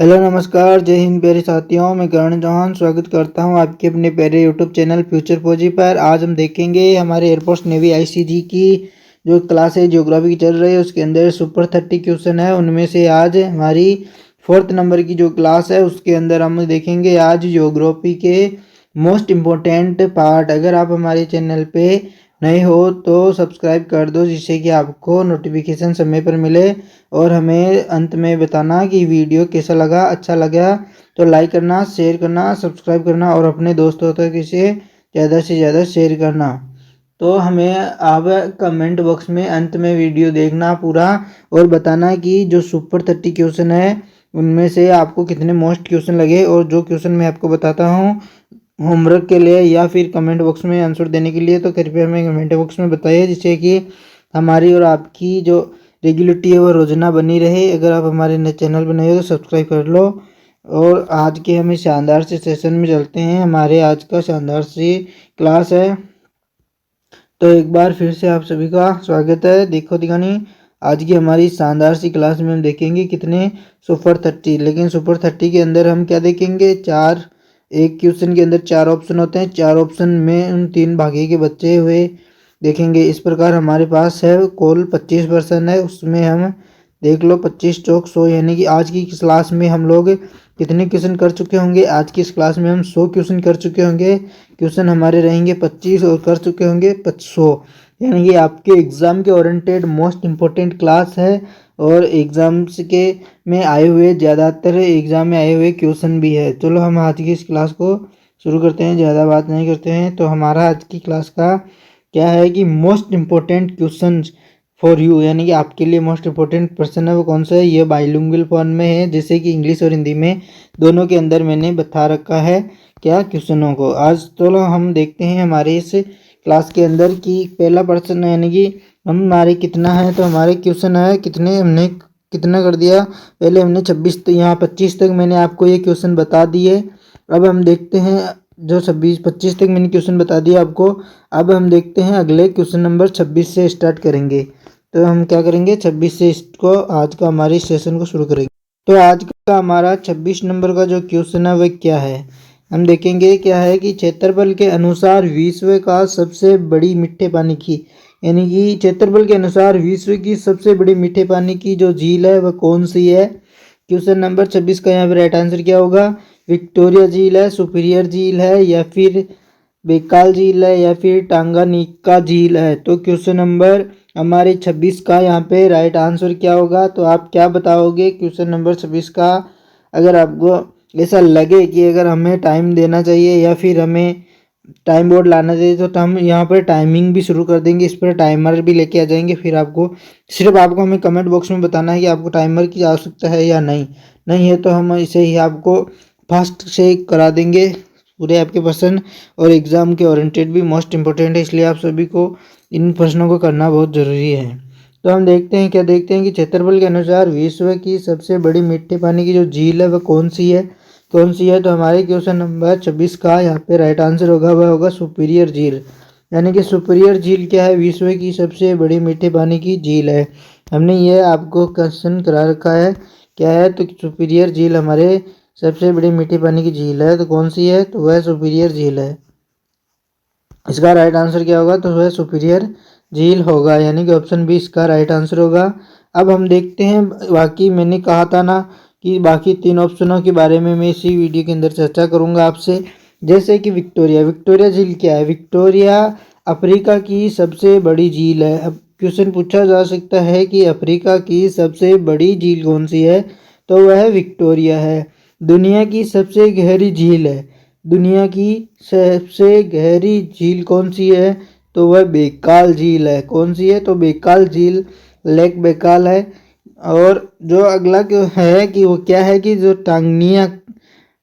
Hello नमस्कार, जय हिंद प्यारे साथियों। मैं करण चौहान स्वागत करता हूं आपके अपने प्यारे यूट्यूब चैनल फ्यूचर फौजी पर। आज हम देखेंगे हमारे एयरफोर्स नेवी आईसीजी की जो क्लास है ज्योग्राफी की चल रही है, उसके अंदर सुपर 30 क्वेश्चन है। उनमें से आज हमारी 4th नंबर की जो क्लास है उसके अंदर हम देखेंगे आज ज्योग्राफी के मोस्ट इम्पोर्टेंट पार्ट। अगर आप हमारे चैनल पे नए हो तो सब्सक्राइब कर दो, जिससे कि आपको नोटिफिकेशन समय पर मिले। और हमें अंत में बताना कि वीडियो कैसा लगा। अच्छा लगा तो लाइक करना, शेयर करना, सब्सक्राइब करना और अपने दोस्तों तक इसे ज़्यादा से ज़्यादा शेयर करना। तो हमें आप कमेंट बॉक्स में अंत में वीडियो देखना पूरा और बताना कि जो सुपर 30 क्वेश्चन है उनमें से आपको कितने मोस्ट क्वेश्चन लगे। और जो क्वेश्चन मैं आपको बताता हूँ होमवर्क के लिए या फिर कमेंट बॉक्स में आंसर देने के लिए, तो कृपया हमें कमेंट बॉक्स में बताइए, जिससे कि हमारी और आपकी जो रेगुलरिटी है वो रोजाना बनी रहे। अगर आप हमारे नए चैनल पर नए हो तो सब्सक्राइब कर लो। और आज के हम शानदार से सेशन में चलते हैं। हमारे आज का शानदार सी क्लास है, तो एक बार फिर से आप सभी का स्वागत है। देखो दिखानी, आज की हमारी शानदार सी क्लास में हम देखेंगे कितने सुपर 30। लेकिन सुपर 30 के अंदर हम क्या देखेंगे, एक क्वेश्चन के अंदर 4 ऑप्शन होते हैं। 4 ऑप्शन में उन 3 भागे के बचे हुए देखेंगे। इस प्रकार हमारे पास है कुल 25% है, उसमें हम देख लो 25 चौक 100, यानी कि आज की क्लास में हम लोग कितने क्वेश्चन कर चुके होंगे। आज की इस क्लास में हम 100 क्वेश्चन कर चुके होंगे। क्वेश्चन हमारे रहेंगे 25 और कर चुके होंगे 100, यानी कि आपके एग्जाम के ओरिएंटेड मोस्ट इम्पोर्टेंट क्लास है। और एग्जाम्स के में आए हुए ज़्यादातर एग्जाम में आए हुए क्वेश्चन भी है। चलो हम आज की इस क्लास को शुरू करते हैं, ज़्यादा बात नहीं करते हैं। तो हमारा आज की क्लास का क्या है कि most important question for you, यानी कि आपके लिए मोस्ट इम्पोर्टेंट प्रश्न है वो कौन सा है। ये बाइलिंगुअल फॉर्म में है, जैसे कि इंग्लिश और हिंदी में दोनों के अंदर मैंने बता रखा है क्या क्वेश्चनों को। आज तो हम देखते हैं हमारे इस क्लास के अंदर कि पहला प्रश्न यानी कि हमारे कितना है। तो हमारे क्वेश्चन है कितने, हमने कितना कर दिया। पहले हमने 26 यहाँ 25 तक मैंने आपको ये क्वेश्चन बता दिए। अब हम देखते हैं जो 25 तक मैंने क्वेश्चन बता दिया आपको। अब हम देखते हैं अगले क्वेश्चन नंबर 26 से स्टार्ट करेंगे। तो हम क्या करेंगे, 26 से इसको आज का हमारे सेशन को शुरू करेंगे। तो आज का हमारा 26 नंबर का जो क्वेश्चन है वह क्या है, हम देखेंगे क्या है कि क्षेत्रफल के अनुसार विश्व का सबसे बड़ी मीठे पानी की, यानी कि क्षेत्रफल के अनुसार विश्व की सबसे बड़ी मीठे पानी की जो झील है वह कौन सी है। क्वेश्चन नंबर 26 का यहाँ पर राइट आंसर क्या होगा, विक्टोरिया झील है, सुपीरियर झील है, या फिर बेकाल झील है, या फिर टांगानिका झील है। तो क्वेश्चन नंबर हमारे 26 का यहाँ पे राइट आंसर क्या होगा, तो आप क्या बताओगे क्वेश्चन नंबर 26 का। अगर आपको ऐसा लगे कि अगर हमें टाइम देना चाहिए या फिर हमें टाइम बोर्ड लाना चाहिए, तो हम यहाँ पर टाइमिंग भी शुरू कर देंगे, इस पर टाइमर भी लेके आ जाएंगे। फिर आपको सिर्फ आपको हमें कमेंट बॉक्स में बताना है कि आपको टाइमर की आवश्यकता है या नहीं। नहीं है तो हम इसे ही आपको फास्ट से करा देंगे पूरे आपके प्रश्न। और एग्ज़ाम के ओरिएंटेड भी मोस्ट इम्पोर्टेंट है, इसलिए आप सभी को इन प्रश्नों को करना बहुत ज़रूरी है। तो हम देखते हैं क्या देखते हैं कि क्षेत्रफल के अनुसार विश्व की सबसे बड़ी मीठे पानी की जो झील है वह कौन सी है। तो हमारे क्वेश्चन नंबर 26 का यहाँ पे राइट आंसर होगा, वह होगा सुपीरियर झील। यानी कि सुपीरियर झील क्या है, विश्व की सबसे बड़ी मीठे पानी की झील है। हमने ये आपको क्वेश्चन करा रखा है क्या है, तो सुपीरियर झील हमारे सबसे बड़ी मीठे पानी की झील है। तो कौन सी है, तो वह सुपीरियर झील है। इसका राइट आंसर क्या होगा, तो वह सुपीरियर झील होगा, यानी कि ऑप्शन बी इसका राइट आंसर होगा। अब हम देखते हैं बाकी, मैंने कहा था ना कि बाकी 3 ऑप्शनों के बारे में मैं इसी वीडियो के अंदर चर्चा करूंगा आपसे। जैसे कि विक्टोरिया झील क्या है, विक्टोरिया अफ्रीका की सबसे बड़ी झील है। अब क्वेश्चन पूछा जा सकता है कि अफ्रीका की सबसे बड़ी झील कौन सी है, तो वह विक्टोरिया है। दुनिया की सबसे गहरी झील है, दुनिया की सबसे गहरी झील कौन सी है, तो वह बेकाल झील है। कौन सी है, तो बेकाल झील, लेक बेकाल है। और जो अगला है कि वो क्या है कि जो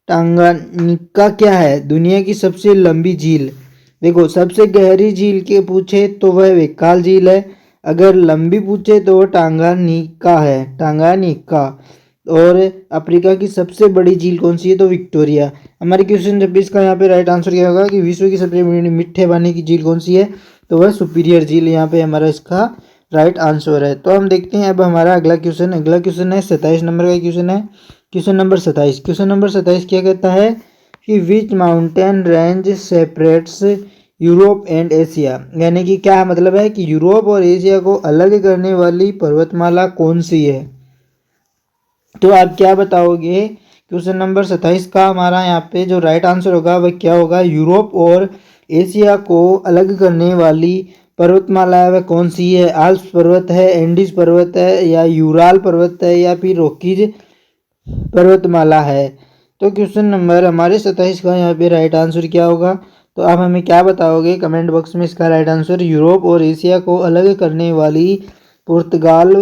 टांगानिका क्या है, दुनिया की सबसे लंबी झील। देखो सबसे गहरी झील के पूछे तो वह बेकाल झील है, अगर लंबी पूछे तो वह टांगानिका है, टांगानिका। और अफ्रीका की सबसे बड़ी झील कौन सी है, तो विक्टोरिया। हमारे क्वेश्चन 26 का यहाँ पे राइट आंसर क्या होगा कि विश्व की सबसे बड़ी मीठे पानी की झील कौन सी है, तो वह सुपीरियर झील यहाँ पे हमारा इसका राइट आंसर है। तो हम देखते हैं अब हमारा अगला क्वेश्चन है 27 नंबर का क्वेश्चन है। क्वेश्चन नंबर 27, क्वेश्चन नंबर 27 क्या कहता है कि which mountain range separates Europe and Asia, यानी कि क्या मतलब है कि यूरोप और एशिया को अलग करने वाली पर्वतमाला कौन सी है। तो आप क्या बताओगे, क्वेश्चन नंबर 27 का हमारा यहाँ पे जो राइट आंसर होगा वह क्या होगा, यूरोप और एशिया को अलग करने वाली पर्वतमाला है वह कौन सी है। आल्प्स पर्वत है, एंडीज पर्वत है, या यूराल पर्वत है, या फिर रॉकीज पर्वतमाला है। तो क्वेश्चन नंबर हमारे 27 का यहाँ पे राइट आंसर क्या होगा। तो आप हमें क्या बताओगे कमेंट बॉक्स में इसका राइट आंसर। यूरोप और एशिया को अलग करने वाली पुर्तगाल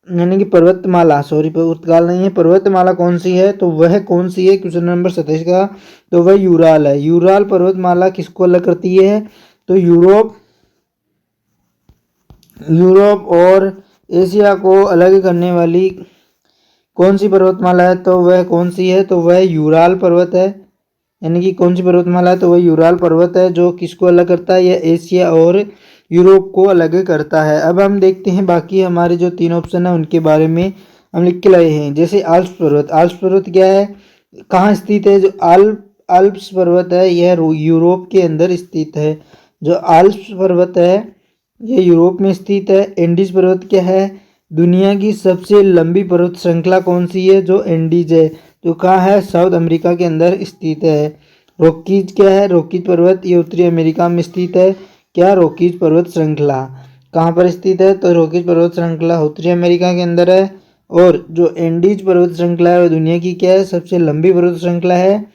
यानी कि पर्वतमाला, सॉरी पुर्तगाल नहीं है, पर्वतमाला कौन सी है, तो वह कौन सी है क्वेश्चन नंबर 27 का, तो वह यूराल है। यूराल पर्वतमाला किसको अलग करती है, तो यूरोप और एशिया को अलग करने वाली कौन सी पर्वतमाला है, तो वह कौन सी है, तो वह यूराल पर्वत है। यानी कि कौन सी पर्वतमाला है, तो वह यूराल पर्वत है जो किसको अलग करता है, यह एशिया और यूरोप को अलग करता है। अब हम देखते हैं बाकी हमारे जो 3 ऑप्शन है उनके बारे में हम लिख के लाए हैं। जैसे आल्प्स पर्वत, आल्प्स पर्वत क्या है, कहाँ स्थित है, जो आल्प्स पर्वत है यह यूरोप के अंदर स्थित है। जो आल्प्स पर्वत है ये यूरोप में स्थित है। एंडीज पर्वत क्या है, दुनिया की सबसे लंबी पर्वत श्रृंखला कौन सी है, जो एंडीज है, जो कहाँ है, साउथ अमेरिका के अंदर स्थित है। रॉकीज क्या है, रॉकीज पर्वत ये उत्तरी अमेरिका में स्थित है। क्या, रॉकीज पर्वत श्रृंखला कहाँ पर स्थित है, तो रॉकीज पर्वत श्रृंखला उत्तरी अमेरिका के अंदर है। और जो एंडीज पर्वत श्रृंखला है वो दुनिया की क्या है, सबसे लंबी पर्वत श्रृंखला है।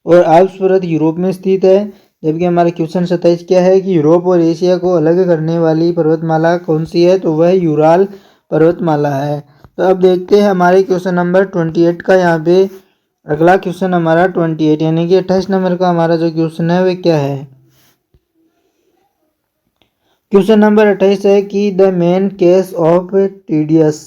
और आल्प्स पर्वत यूरोप में स्थित है। जबकि हमारा क्वेश्चन 27 क्या है कि यूरोप और एशिया को अलग करने वाली पर्वतमाला कौन सी है, तो वह यूराल पर्वतमाला है। तो अब देखते हैं हमारे क्वेश्चन नंबर 28 का। यहाँ पे अगला क्वेश्चन हमारा 28 यानी कि 28 नंबर का हमारा जो क्वेश्चन है वह क्या है। क्वेश्चन नंबर 28 है कि the main case of tedious,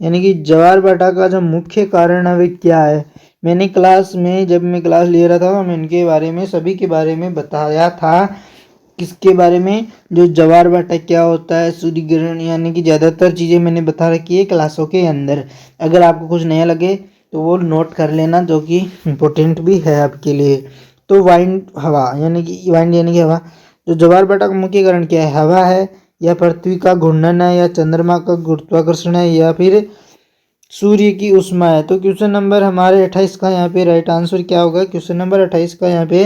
यानी कि ज्वार-भाटा का जो मुख्य कारण है वह क्या है। मैंने क्लास में जब मैं क्लास ले रहा था मैं इनके बारे में सभी के बारे में बताया था। किसके बारे में, जो ज्वार-भाटा क्या होता है, सूर्य ग्रहण, यानी कि ज़्यादातर चीज़ें मैंने बता रखी है क्लासों के अंदर। अगर आपको कुछ नया लगे तो वो नोट कर लेना, जो कि इम्पोर्टेंट भी है आपके लिए। तो वाइंड हवा यानी कि हवा, जो ज्वार-भाटा का मुख्य कारण क्या है, हवा है, या पृथ्वी का घूर्णन है, या चंद्रमा का गुरुत्वाकर्षण है, या फिर सूर्य की ऊष्मा है। तो क्वेश्चन नंबर हमारे 28 का यहाँ पे राइट आंसर क्या होगा। क्वेश्चन नंबर 28 का यहाँ पे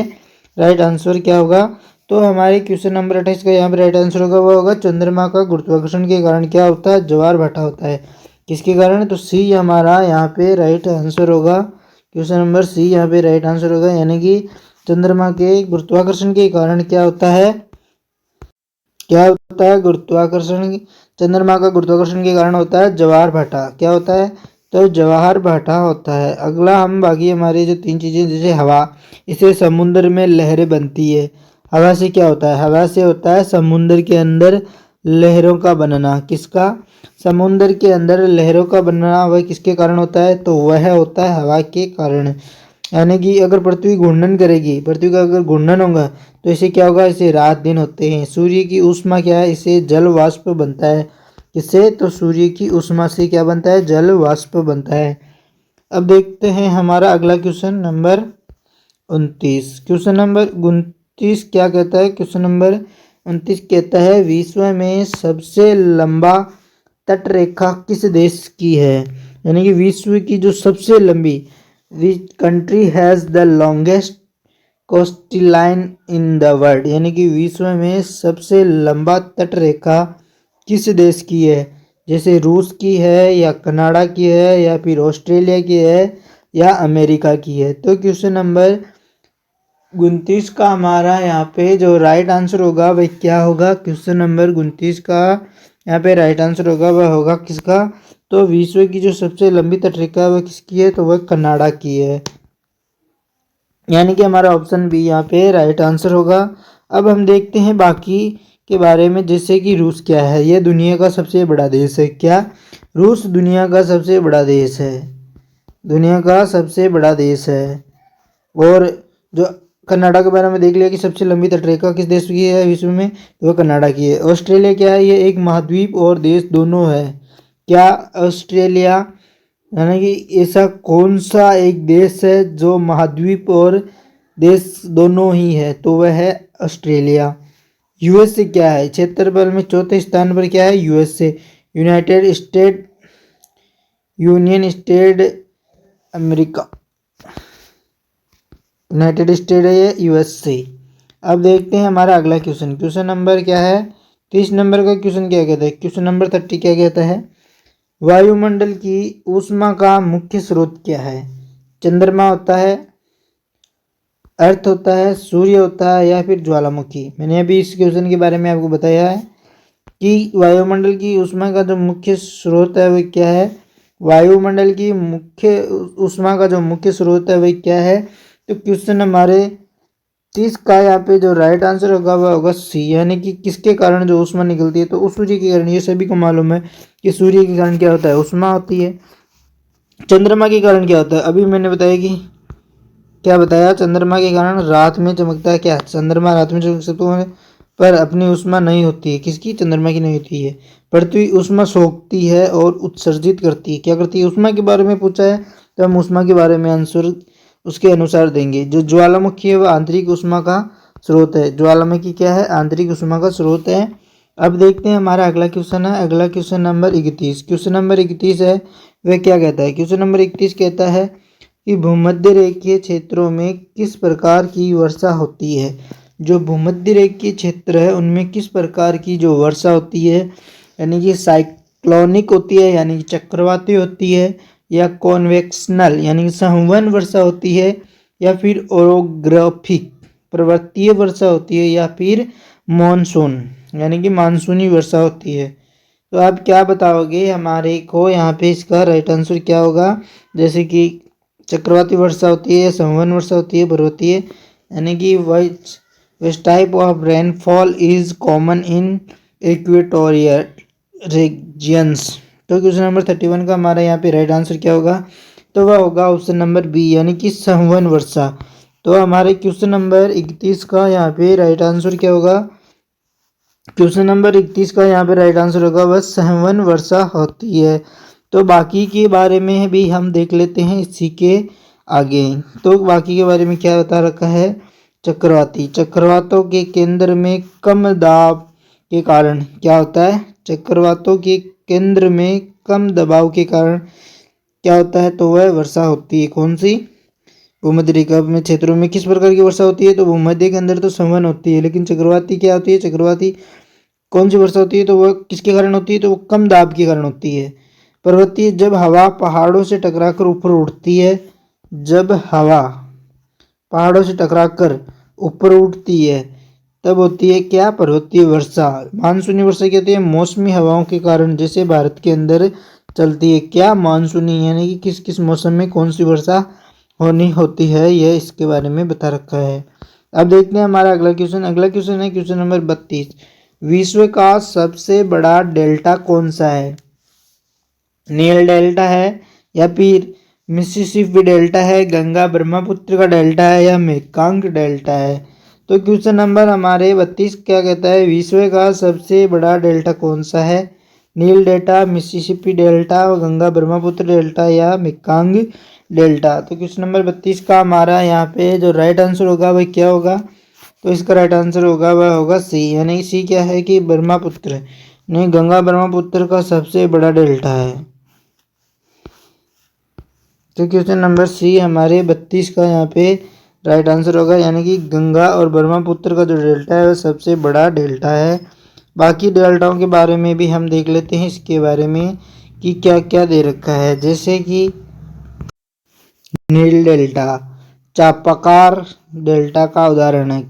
राइट आंसर क्या होगा, तो हमारे क्वेश्चन नंबर 28 का यहाँ पे राइट आंसर होगा वो होगा चंद्रमा का गुरुत्वाकर्षण के कारण क्या होता है, ज्वार-भाटा होता है। किसके कारण, तो सी हमारा यहाँ पे राइट आंसर होगा। क्वेश्चन नंबर सी यहाँ पे राइट आंसर होगा, यानी कि चंद्रमा के गुरुत्वाकर्षण के कारण क्या होता है, गुरुत्वाकर्षण, चंद्रमा का गुरुत्वाकर्षण के कारण होता है ज्वार-भाटा। क्या होता है, तो ज्वार-भाटा होता है। अगला हम बाकी हमारी जो 3 चीज़ें, जैसे हवा, इसे समुद्र में लहरें बनती है। हवा से क्या होता है, हवा से होता है समुद्र के अंदर लहरों का बनना। किसका, समुद्र के अंदर लहरों का बनना, वह किसके कारण होता है, तो वह होता है हवा के कारण। यानी कि अगर पृथ्वी घूर्णन करेगी, पृथ्वी का अगर घूर्णन होगा तो इसे क्या होगा, इसे रात दिन होते हैं। सूर्य की ऊष्मा क्या है, इसे जल वाष्प बनता है। किससे, तो सूर्य की ऊष्मा से क्या बनता है, जल वाष्प बनता है। अब देखते हैं हमारा अगला क्वेश्चन नंबर 29। क्वेश्चन नंबर 29 क्या कहता है, क्वेश्चन नंबर 29 कहता है विश्व में सबसे लंबा तट रेखा किस देश की है। यानी कि विश्व की जो सबसे लंबी, which country has the longest coastline in the world, यानी कि विश्व में सबसे लंबा तट रेखा किस देश की है। जैसे रूस की है, या कनाडा की है, या फिर ऑस्ट्रेलिया की है, या अमेरिका की है। तो क्वेश्चन नंबर 29 का हमारा यहाँ पे जो राइट आंसर होगा वह क्या होगा। क्वेश्चन नंबर 29 का यहाँ पे राइट आंसर होगा वह होगा किसका, तो विश्व की जो सबसे लंबी तटरेखा है वह किसकी है, तो वह कनाडा की है। यानी कि हमारा ऑप्शन बी यहाँ पे राइट आंसर होगा। अब हम देखते हैं बाकी के बारे में, जैसे कि रूस क्या है, यह दुनिया का सबसे बड़ा देश है। क्या, रूस दुनिया का सबसे बड़ा देश है, दुनिया का सबसे बड़ा देश है। और जो कनाडा के बारे में देख लिया कि सबसे लंबी तटरेखा किस देश की है विश्व में, तो वह कनाडा की है। ऑस्ट्रेलिया क्या है, ये एक महाद्वीप और देश दोनों है। क्या, ऑस्ट्रेलिया यानी कि ऐसा कौन सा एक देश है जो महाद्वीप और देश दोनों ही है, तो वह है ऑस्ट्रेलिया। यूएसए क्या है? क्षेत्रफल में चौथे स्थान पर क्या है? USA, United state, union state America, United state है ये, यूएसए। अब देखते हैं हमारा अगला क्वेश्चन। क्वेश्चन नंबर क्या है? 30 नंबर का क्वेश्चन क्या कहता है? क्वेश्चन नंबर 30 क्या कहता है? वायुमंडल की ऊष्मा का मुख्य स्रोत क्या है? चंद्रमा होता है, अर्थ होता है, सूर्य होता है, या फिर ज्वालामुखी। मैंने अभी इस क्वेश्चन के बारे में आपको बताया है कि वायुमंडल की ऊष्मा का जो मुख्य स्रोत है वह क्या है। वायुमंडल की मुख्य ऊष्मा का जो मुख्य स्रोत है वह क्या है? तो क्वेश्चन हमारे 30 का यहाँ पे जो राइट आंसर होगा वह होगा सी, यानी कि किसके कारण जो ऊष्मा निकलती है, तो उस सूर्य के कारण। ये सभी को मालूम है कि सूर्य के कारण क्या होता है? ऊष्मा होती है। चंद्रमा के कारण क्या होता है? अभी मैंने बताया कि क्या बताया? चंद्रमा के कारण रात में चमकता है। क्या चंद्रमा रात में चमक सकता है, पर अपनी ऊष्मा नहीं होती है। किसकी? चंद्रमा की नहीं होती है। पृथ्वी ऊष्मा सोखती है और उत्सर्जित करती है। क्या करती है? ऊष्मा के बारे में पूछा है तो हम ऊष्मा के बारे में आंसर उसके अनुसार देंगे। जो ज्वालामुखी है वह आंतरिक ऊष्मा का स्रोत है। ज्वालामुखी क्या है? आंतरिक ऊष्मा का स्रोत है। अब देखते हैं हमारा अगला क्वेश्चन है। अगला क्वेश्चन नंबर 31। क्वेश्चन नंबर 31 है वह क्या कहता है? क्वेश्चन नंबर 31 कहता है कि भूमध्य रेखीय क्षेत्रों में किस प्रकार की वर्षा होती है? जो भूमध्य रेखीय क्षेत्र है उनमें किस प्रकार की जो वर्षा होती है, यानी कि साइक्लोनिक होती है, यानी कि चक्रवाती होती है, या कॉन्वेक्शनल यानी कि संवहन वर्षा होती है, या फिर ओरोग्राफिक पर्वतीय वर्षा होती है, या फिर मॉनसून यानी कि मानसूनी वर्षा होती है। तो आप क्या बताओगे हमारे को? यहाँ पे इसका राइट आंसर क्या होगा? जैसे कि चक्रवाती वर्षा होती है, संवहन वर्षा होती है, पर्वतीय, यानी कि which type of rainfall is common in equatorial regions. तो क्वेश्चन नंबर 31 का हमारा यहाँ पे राइट आंसर क्या होगा? तो वह होगा ऑप्शन नंबर बी, यानी कि संवहन वर्षा। तो हमारे क्वेश्चन नंबर 31 का यहाँ पे राइट आंसर क्या होगा? क्वेश्चन नंबर 31 का यहाँ पे राइट आंसर होगा वह संवहन वर्षा होती है। तो बाकी के बारे में भी हम देख लेते हैं इसी के आगे। तो बाकी के बारे में क्या बता रखा है? चक्रवाती, चक्रवातों के केंद्र में कम दाब के कारण क्या होता है? चक्रवातों के केंद्र में कम दबाव के कारण क्या होता है? तो वह वर्षा होती है। कौन सी? भूमध्य रेखा में क्षेत्रों में किस प्रकार की वर्षा होती है? तो भूमध्य के अंदर तो संवहन होती है, लेकिन चक्रवाती क्या होती है? चक्रवाती कौन सी वर्षा होती है? तो वह किसके कारण होती है? तो वो कम दाब के कारण होती है। पर्वतीय, जब हवा पहाड़ों से टकराकर ऊपर उठती है, जब हवा पहाड़ों से टकराकर ऊपर उठती है तब होती है क्या? पर्वतीय वर्षा। मानसूनी वर्षा क्या होती है? मौसमी हवाओं के कारण जैसे भारत के अंदर चलती है। क्या? मानसूनी, यानी कि किस किस मौसम में कौन सी वर्षा होनी होती है, यह इसके बारे में बता रखा है। अब देखते हैं हमारा अगला क्वेश्चन। अगला क्वेश्चन है क्वेश्चन नंबर 32। विश्व का सबसे बड़ा डेल्टा कौन सा है? नील डेल्टा है, या फिर मिसिसिपी डेल्टा है, गंगा ब्रह्मपुत्र का डेल्टा है, या मेकांग डेल्टा है? तो क्वेश्चन नंबर हमारे 32 क्या कहता है? विश्व का सबसे बड़ा डेल्टा कौन सा है? नील delta, Mississippi delta, Ganga Brahmaputra delta, या मेकांग डेल्टा? तो क्वेश्चन नंबर 32 का हमारा यहाँ पे जो राइट आंसर होगा वह क्या होगा? तो इसका राइट आंसर होगा वह होगा सी, यानी सी क्या है कि ब्रह्मपुत्र, नहीं, गंगा ब्रह्मपुत्र का सबसे बड़ा डेल्टा है। तो क्वेश्चन नंबर सी हमारे 32 का यहाँ पे राइट आंसर होगा, यानी कि गंगा और ब्रह्मपुत्र का जो डेल्टा है वह सबसे बड़ा डेल्टा है। बाकी डेल्टाओं के बारे में भी हम देख लेते हैं इसके बारे में कि क्या क्या दे रखा है। जैसे कि नील डेल्टा चापाकार डेल्टा का उदाहरण है।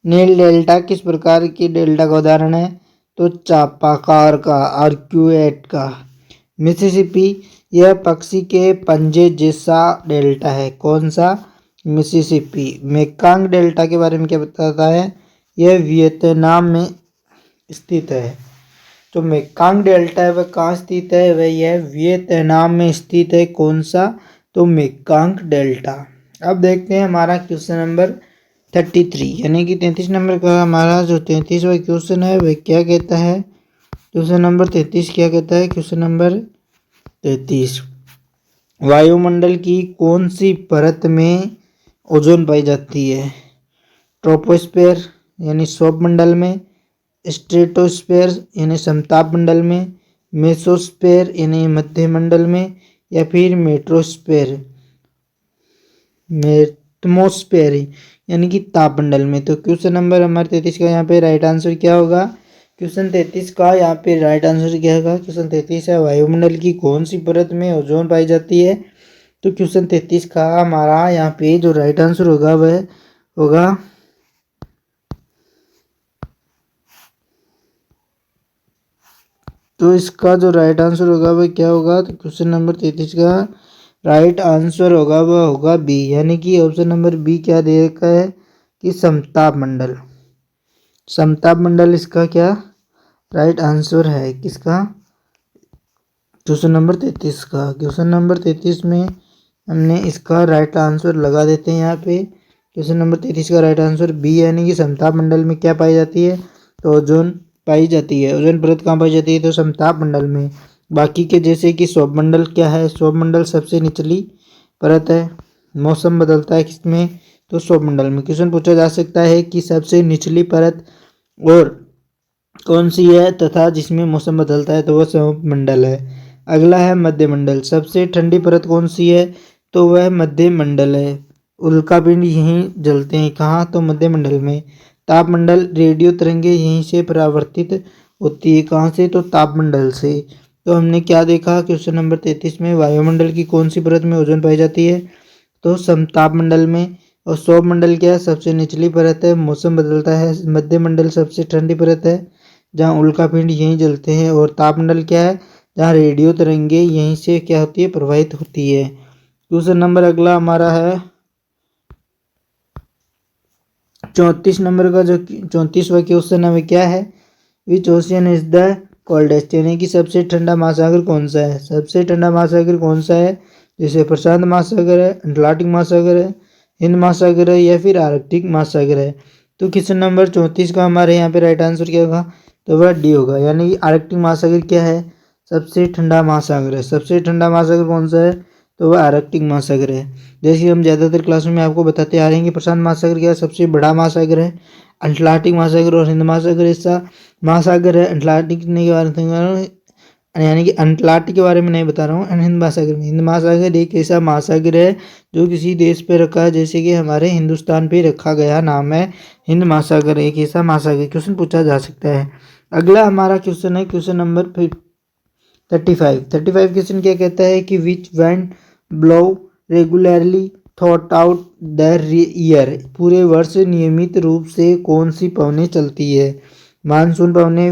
नील डेल्टा किस प्रकार की डेल्टा का उदाहरण है? तो चापाकार का, आर्क्यूएट का। मिसिसिपी, यह पक्षी के पंजे जैसा डेल्टा है। कौन सा? मिसिसिपी। मेकांग डेल्टा के बारे में क्या बताता है? यह वियतनाम में स्थित है। तो मेकांग डेल्टा है वह कहाँ स्थित है? वह यह वियतनाम में स्थित है। कौन सा? तो मेकांग डेल्टा। अब देखते हैं हमारा क्वेश्चन नंबर 33, यानी कि 33 नंबर का हमारा जो 33वां क्वेश्चन है वह क्या कहता है? क्वेश्चन नंबर 33 क्या कहता है? क्वेश्चन नंबर 33, वायुमंडल की कौन सी परत में ओजोन पाई जाती है? ट्रोपोस्फेयर यानी सौर मंडल में, स्ट्रेटोस्फेयर यानी समताप मंडल में, मेसोस्फेयर यानी मध्य मंडल में, या फिर एटमॉस्फेयर यानी कि ताप मंडल में। तो क्वेश्चन नंबर हमारे 33 का यहाँ पे राइट आंसर क्या होगा? क्वेश्चन 33 का यहाँ पे राइट आंसर क्या होगा? क्वेश्चन 33 है वायुमंडल की कौन सी परत में ओजोन पाई जाती है? तो क्वेश्चन 33 का हमारा यहाँ पे जो राइट आंसर होगा वह होगा तो इसका जो राइट आंसर होगा वह क्या होगा? तो क्वेश्चन नंबर 33 का राइट आंसर होगा वह होगा बी, यानी कि ऑप्शन नंबर बी क्या दे रखा है कि समताप मंडल। समताप मंडल इसका क्या राइट आंसर है? किसका? क्वेश्चन नंबर 33 का। क्वेश्चन नंबर 33 में हमने इसका राइट आंसर लगा देते हैं यहाँ पे। क्वेश्चन नंबर 33 का राइट आंसर बी, यानी कि समताप मंडल में क्या पाई जाती है? तो ओजोन पाई जाती है। ओजोन परत कहाँ पाई जाती है? तो समताप मंडल में। बाकी के जैसे कि सौर मंडल क्या है? सौर मंडल सबसे निचली परत है। मौसम बदलता है किसमें? तो सौर मंडल में। क्वेश्चन पूछा जा सकता है कि सबसे निचली परत और कौन सी है तथा जिसमें मौसम बदलता है? तो वह सौर मंडल है। अगला है मध्य मंडल। सबसे ठंडी परत कौन सी है? तो वह मध्य मंडल है। उल्कापिंड यहीं जलते हैं, कहाँ? तो मध्य मंडल में। तापमंडल, रेडियो तरंगे यहीं से परावर्तित होती है, कहाँ से? तो तापमंडल से। तो हमने क्या देखा क्वेश्चन नंबर 33 में? वायुमंडल की कौन सी परत में ओजोन पाई जाती है? तो समताप मंडल में। और सौर मंडल क्या है? सबसे निचली परत है, मौसम बदलता है। मध्य मंडल सबसे ठंडी परत है जहाँ उल्कापिंड यहीं जलते हैं। और तापमंडल क्या है? जहाँ रेडियो तरंगे यहीं से क्या होती है? प्रवाहित होती है। क्वेश्चन नंबर अगला हमारा है 34 नंबर का। जो 34वां क्वेश्चन है क्या है? विच ओशियन इज द कोल्डेस्ट, यानी कि सबसे ठंडा महासागर कौन सा है? सबसे ठंडा महासागर कौन सा है? जैसे प्रशांत महासागर है, अटलांटिक महासागर है, हिंद महासागर है, या फिर आर्कटिक महासागर है। तो क्वेश्चन नंबर 34 का हमारे यहाँ पे राइट आंसर क्या होगा? तो वह डी होगा, यानी कि आर्कटिक महासागर क्या है? सबसे ठंडा महासागर है। सबसे ठंडा महासागर कौन सा है? तो वह आर्कटिक महासागर है। जैसे हम ज़्यादातर क्लासों में आपको बताते आ रहे हैं कि प्रशांत महासागर क्या सबसे बड़ा महासागर है, अटलांटिक महासागर और हिंद महासागर ऐसा महासागर है। अटलांटिक के बारे में यानी कि अटलांटिक के बारे में नहीं बता रहा हूँ। हिंद महासागर में, हिंद महासागर एक ऐसा महासागर है जो किसी देश पे रखा है, जैसे कि हमारे हिंदुस्तान पे रखा गया नाम है हिंद महासागर। एक ऐसा महासागर क्वेश्चन पूछा जा सकता है। अगला हमारा क्वेश्चन है क्वेश्चन नंबर 35 क्वेश्चन क्या कहता है कि which wind blow regularly throughout the year, पूरे वर्ष नियमित रूप से कौन सी पवनें चलती है? मानसून पवनें,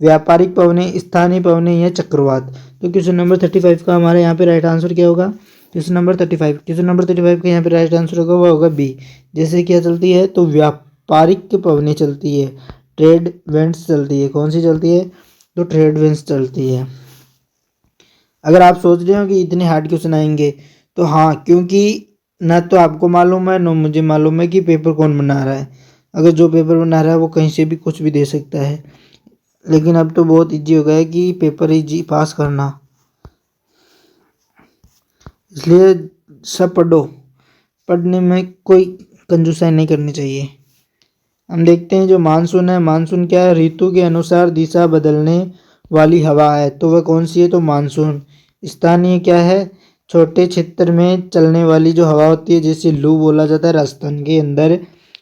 व्यापारिक पवनें, स्थानीय पवनें, या चक्रवात। तो क्वेश्चन नंबर 35 का हमारे यहाँ पे राइट आंसर क्या होगा? क्वेश्चन नंबर 35 का यहाँ पे राइट आंसर होगा वह होगा बी। जैसे क्या चलती है? तो व्यापारिक पवनें चलती है, ट्रेड विंड्स चलती है। कौन सी चलती है? तो ट्रेड विंड्स चलती है। अगर आप सोच रहे हो कि इतने हार्ड क्वेश्चन आएंगे, तो हाँ, क्योंकि ना तो आपको मालूम है ना मुझे मालूम है कि पेपर कौन बना रहा है। अगर जो पेपर बना रहा है वो कहीं से भी कुछ भी दे सकता है, लेकिन अब तो बहुत इजी हो गया है कि पेपर इजी पास करना। इसलिए सब पढ़ो, पढ़ने में कोई कंजूसाई नहीं करनी चाहिए। हम देखते हैं जो मानसून है, मानसून क्या है? ऋतु के अनुसार दिशा बदलने वाली हवा है। तो वह कौन सी है? तो मानसून। स्थानीय क्या है? छोटे क्षेत्र में चलने वाली जो हवा होती है, जैसे लू बोला जाता है राजस्थान के अंदर,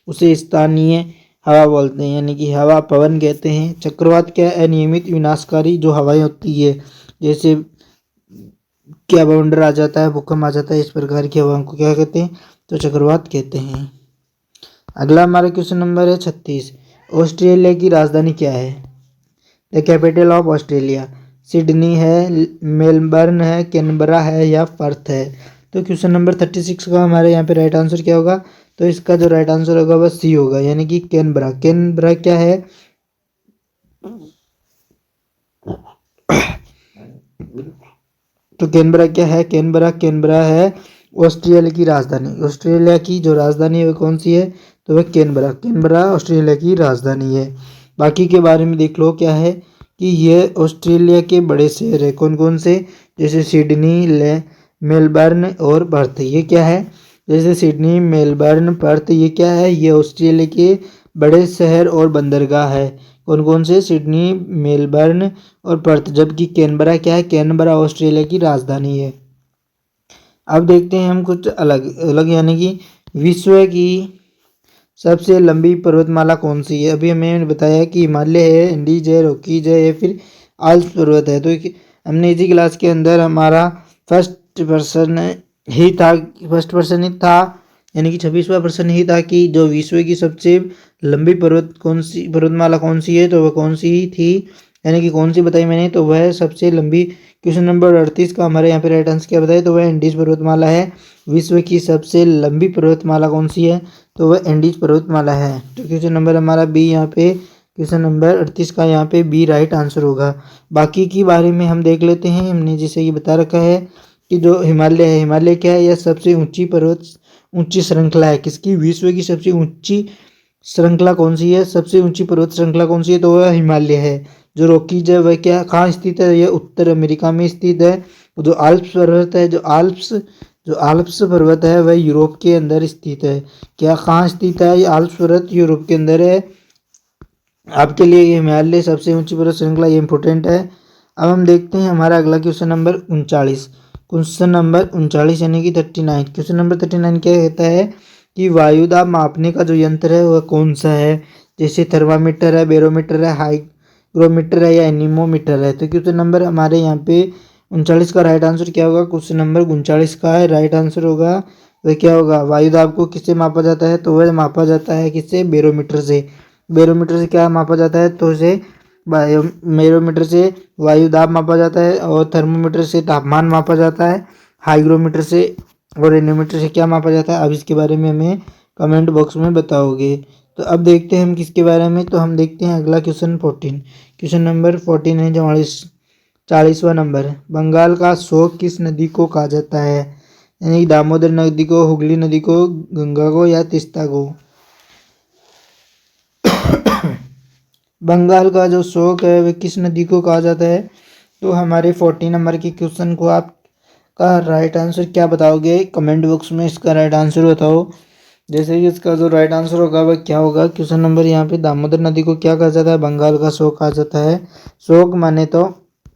उसे स्थानीय हवा बोलते हैं, यानी कि हवा पवन कहते हैं। चक्रवात क्या है? अनियमित विनाशकारी जो हवाएं होती है, जैसे क्या बाउंडर आ जाता है, भूकंप आ जाता है, इस प्रकार की हवाओं को क्या कहते हैं? तो चक्रवात कहते हैं। अगला हमारा क्वेश्चन नंबर है 36। ऑस्ट्रेलिया की राजधानी क्या है? The capital of Australia Sydney है, मेलबर्न है, कैनबरा है, या पर्थ है। तो क्वेश्चन नंबर 36 का हमारे यहाँ पे राइट आंसर क्या होगा? तो इसका जो राइट आंसर होगा वह सी होगा, यानी कि कैनबरा। कैनबरा क्या है? तो कैनबरा क्या है? कैनबरा है ऑस्ट्रेलिया की राजधानी। ऑस्ट्रेलिया की जो राजधानी है वह कौन सी है? तो वह कैनबरा ऑस्ट्रेलिया की राजधानी है। बाकी के बारे में देख लो क्या है कि ये ऑस्ट्रेलिया के बड़े शहर है। कौन कौन से? जैसे सिडनी, मेलबर्न और पर्थ। ये क्या है? जैसे सिडनी, मेलबर्न, पर्थ, ये क्या है? ये ऑस्ट्रेलिया के बड़े शहर और बंदरगाह है। कौन कौन से? सिडनी, मेलबर्न और पर्थ। जबकि कैनबरा क्या है? कैनबरा ऑस्ट्रेलिया की राजधानी है। अब देखते हैं हम कुछ अलग अलग, यानी कि विश्व की सबसे लंबी पर्वतमाला कौन सी है? अभी हमें बताया कि हिमालय है, एंडीज है, रॉकीज है या फिर आल्प्स पर्वत है। तो हमने इसी क्लास के अंदर हमारा फर्स्ट पर्सन ही था, यानी कि 26वां प्रश्न ही था कि जो विश्व की सबसे लंबी पर्वतमाला कौन सी है, तो वह कौन सी थी, यानी कि कौन सी बताई मैंने, तो वह सबसे लंबी। क्वेश्चन नंबर 38 का हमारे यहाँ पे राइट आंसर क्या बताया, तो वह एंडीज पर्वतमाला है। विश्व की सबसे लंबी पर्वतमाला कौन सी है, तो वह एंडीज पर्वतमाला है। तो क्वेश्चन नंबर हमारा बी यहाँ पे, क्वेश्चन नंबर 38 का यहाँ पे बी राइट आंसर होगा। बाकी की बारे में हम देख लेते हैं। हमने जैसे कि बता रखा है कि जो हिमालय है, हिमालय क्या है? यह सबसे ऊंची श्रृंखला है। किसकी? विश्व की सबसे ऊंची श्रृंखला कौन सी है? सबसे ऊंची पर्वत श्रृंखला कौन सी है, तो वह हिमालय है। जो रॉकीज है वह क्या कहाँ स्थित है? यह उत्तर अमेरिका में स्थित है। जो आल्प्स पर्वत है, जो आल्प्स पर्वत है वह यूरोप के अंदर स्थित है। क्या कहाँ स्थित है? ये आल्प्स पर्वत यूरोप के अंदर है। आपके लिए ये हिमालय सबसे ऊंची पर्वत श्रृंखला, ये इंपॉर्टेंट है। अब हम देखते हैं हमारा अगला क्वेश्चन नंबर 39। क्वेश्चन नंबर 39 यानी कि 39। क्वेश्चन नंबर 39 क्या कहता है कि वायुदाब मापने का जो यंत्र है वह कौन सा है? जैसे थर्मामीटर है, बैरोमीटर है, हाइग्रोमीटर है या एनीमोमीटर है। तो क्वेश्चन नंबर हमारे यहाँ पे 39 का राइट आंसर क्या होगा? क्वेश्चन नंबर 39 का है राइट आंसर होगा वह क्या होगा? वायुदाब को किससे मापा जाता है, तो वह मापा जाता है किससे? बैरोमीटर से। बैरोमीटर से क्या मापा जाता है, तो उसे बैरोमीटर से वायुदाब मापा जाता है, और थर्मोमीटर से तापमान मापा जाता है, हाइग्रोमीटर से और एनीमोमीटर से क्या मापा जाता है। अब इसके बारे में हमें कमेंट बॉक्स में बताओगे। तो अब देखते हैं हम किसके बारे में, तो हम देखते हैं अगला क्वेश्चन 14। क्वेश्चन नंबर 14 है 40वां नंबर। बंगाल का शोक किस नदी को कहा जाता है? यानी दामोदर नदी को, हुगली नदी को, गंगा को या तीस्ता को। बंगाल का जो शोक है वह किस नदी को कहा जाता है? तो हमारे 14 नंबर के क्वेश्चन को आप का राइट आंसर क्या बताओगे? कमेंट बॉक्स में इसका राइट आंसर बताओ। जैसे कि इसका जो राइट आंसर होगा वह क्या होगा? क्वेश्चन नंबर यहाँ पे दामोदर नदी को क्या कहा जाता है? बंगाल का शोक कहा जाता है। शोक माने तो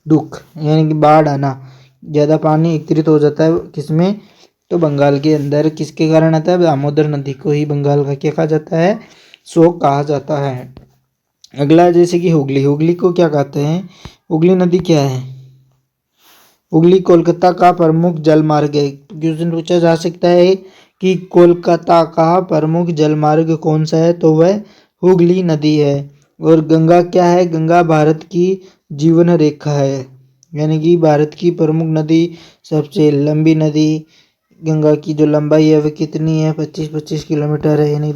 दुख, यानी कि बाढ़ आना, ज़्यादा पानी एकत्रित हो जाता है किसमें? तो बंगाल के अंदर। किसके कारण आता है? दामोदर नदी को ही बंगाल का क्या कहा जाता है? शोक कहा जाता है। अगला जैसे कि हुगली, हुगली को क्या कहते हैं? हुगली नदी क्या है? हुगली कोलकाता का प्रमुख जलमार्ग है। क्वेश्चन पूछा जा सकता है कि कोलकाता का प्रमुख जलमार्ग कौन सा है, तो वह हुगली नदी है। और गंगा क्या है? गंगा भारत की जीवन रेखा है, यानी कि भारत की प्रमुख नदी, सबसे लंबी नदी। गंगा की जो लंबाई है वह कितनी है? 25 किलोमीटर है, यानी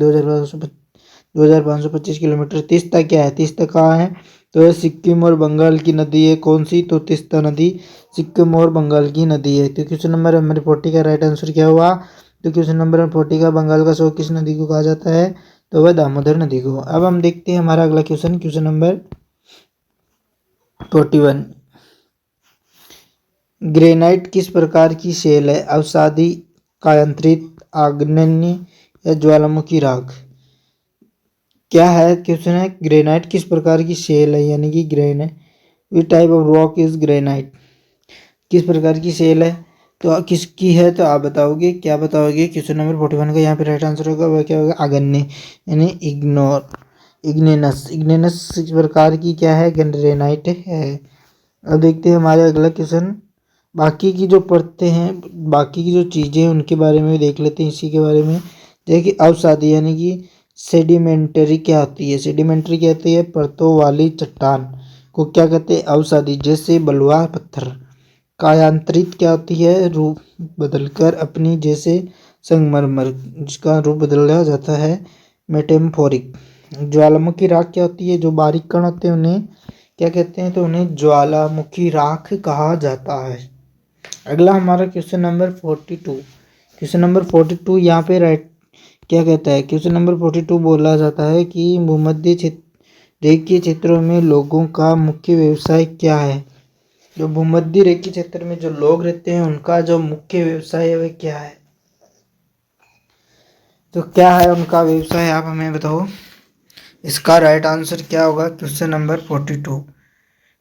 2525 किलोमीटर। तीस्ता क्या है? तीस्ता कहाँ है? तो यह सिक्किम और बंगाल की नदी है। कौन सी? तो तीस्ता नदी सिक्किम और बंगाल की नदी है। तो क्वेश्चन नंबर हमारे 40 का राइट आंसर क्या हुआ? तो क्वेश्चन नंबर 40 का बंगाल का शोक किस नदी को कहा जाता है? तो वह दामोदर नदी को। अब हम देखते हैं हमारा अगला क्वेश्चन, क्वेश्चन नंबर 41। ग्रेनाइट किस प्रकार की शैल है? अवसादी, कायांतरित, आग्नेय या ज्वालामुखी राख। क्या है? क्वेश्चन है ग्रेनाइट किस प्रकार की शैल है, यानी कि granite which type of rock is granite. किस प्रकार की शैल है, तो किसकी है, तो आप बताओगे। क्या बताओगे? क्वेश्चन नंबर 41 का यहाँ पे राइट आंसर होगा वह क्या होगा? आग्नेय, यानी इग्नेनस। इग्नेनस इस प्रकार की क्या है? ग्रेनाइट है। अब देखते हैं हमारे अगला क्वेश्चन। बाकी की जो पढ़ते हैं, बाकी की जो चीज़ें हैं उनके बारे में भी देख लेते हैं इसी के बारे में। देखिए अवसादी यानी कि सेडिमेंटरी क्या होती है? सेडिमेंटरी क्या होती है? परतों वाली चट्टान को क्या कहते हैं? अवसादी, जैसे बलुआ पत्थर। कायांतरित क्या होती है? रूप बदलकर अपनी, जैसे संगमरमर जिसका रूप बदला जाता है, मेटेम्फोरिक। ज्वालामुखी राख क्या होती है? जो बारीक कण होते हैं उन्हें क्या कहते हैं? तो उन्हें ज्वालामुखी राख कहा जाता है। अगला हमारा क्वेश्चन नंबर 42। क्वेश्चन नंबर 42 यहाँ पे राइट क्या कहता है? क्वेश्चन नंबर 42 बोला जाता है कि भूमध्य रेखीय क्षेत्रों में लोगों का मुख्य व्यवसाय क्या है? जो भूमध्य रेखी क्षेत्र में जो लोग रहते हैं उनका जो मुख्य व्यवसाय है वह क्या है? तो क्या है उनका व्यवसाय, आप हमें बताओ। इसका राइट आंसर क्या होगा? Question number 42।